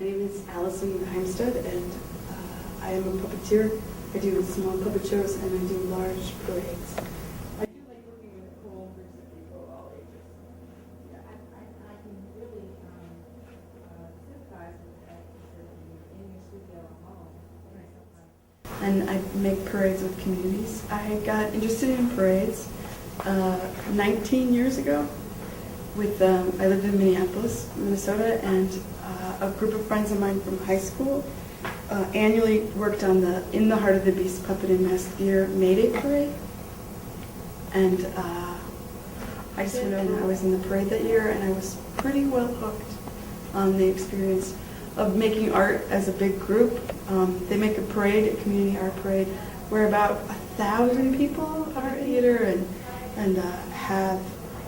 My name is Alison Heimstead, and I am a puppeteer. I do small puppet shows and I do large parades. I do like working with a whole groups of people, all ages. Yeah, I can really sympathize with that because you're in your studio at home. And I make parades with communities. I got interested in parades 19 years ago. I lived in Minneapolis, Minnesota, and a group of friends of mine from high school annually worked on the In the Heart of the Beast Puppet and Mask Theater May Day Parade. And I just went over and I was in the parade that year, and I was pretty well hooked on the experience of making art as a big group. They make a parade, a community art parade, where about 1,000 people are at the theater and have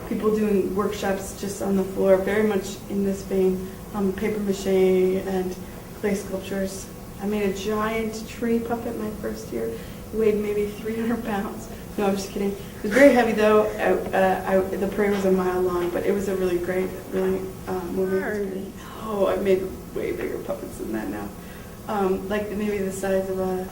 people doing workshops just on the floor, very much in this vein, paper mache and clay sculptures. I made a giant tree puppet my first year. It weighed maybe 300 pounds. No, I'm just kidding. It was very heavy though. The parade was a mile long, but it was a really great, really moving experience. Oh, I've made way bigger puppets than that now. Like maybe the size of a...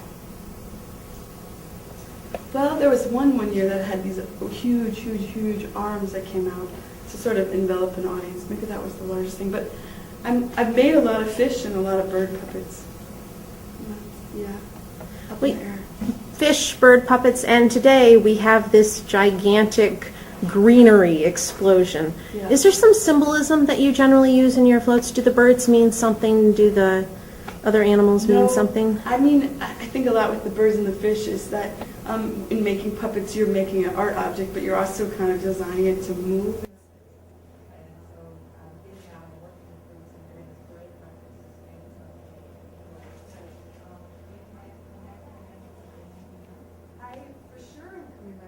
Well, there was one year that had these huge, huge, huge arms that came out to sort of envelop an audience. Maybe that was the largest thing. But I've made a lot of fish and a lot of bird puppets. Yeah, up in the air. Fish, bird puppets, and today we have this gigantic greenery explosion. Yeah. Is there some symbolism that you generally use in your floats? Do the birds mean something? Do the other animals mean something? I mean, I think a lot with the birds and the fish is that in making puppets, you're making an art object, but you're also kind of designing it to move.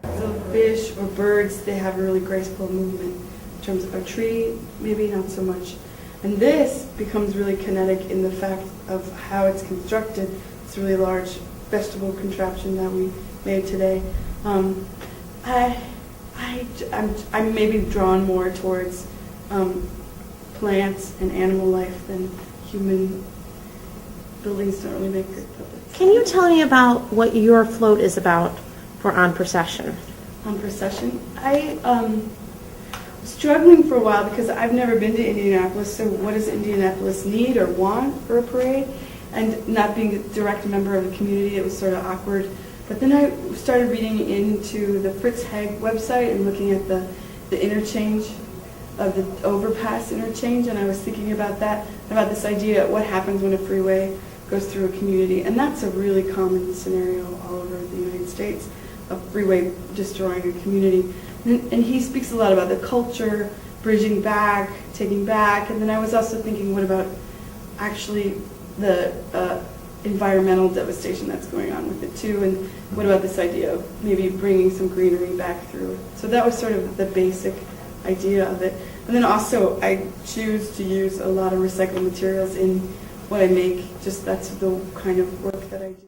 So fish or birds, they have a really graceful movement. In terms of a tree, maybe not so much. And this becomes really kinetic in the fact of how it's constructed. It's a really large vegetable contraption that we made today. I'm maybe drawn more towards plants and animal life than human. Buildings don't really make great puppets. Can you tell me about what your float is about for On Procession? On Procession, I was struggling for a while because I've never been to Indianapolis, so what does Indianapolis need or want for a parade? And not being a direct member of the community, it was sort of awkward. But then I started reading into the Fritz Haag website and looking at the interchange of the overpass interchange, and I was thinking about that, about this idea, what happens when a freeway goes through a community. And that's a really common scenario all over the United States, a freeway destroying a community. And he speaks a lot about the culture, bridging back, taking back, and then I was also thinking, what about actually the environmental devastation that's going on with it too, and what about this idea of maybe bringing some greenery back through. So that was sort of the basic idea of it. And then also I choose to use a lot of recycled materials in what I make, just that's the kind of work that I do.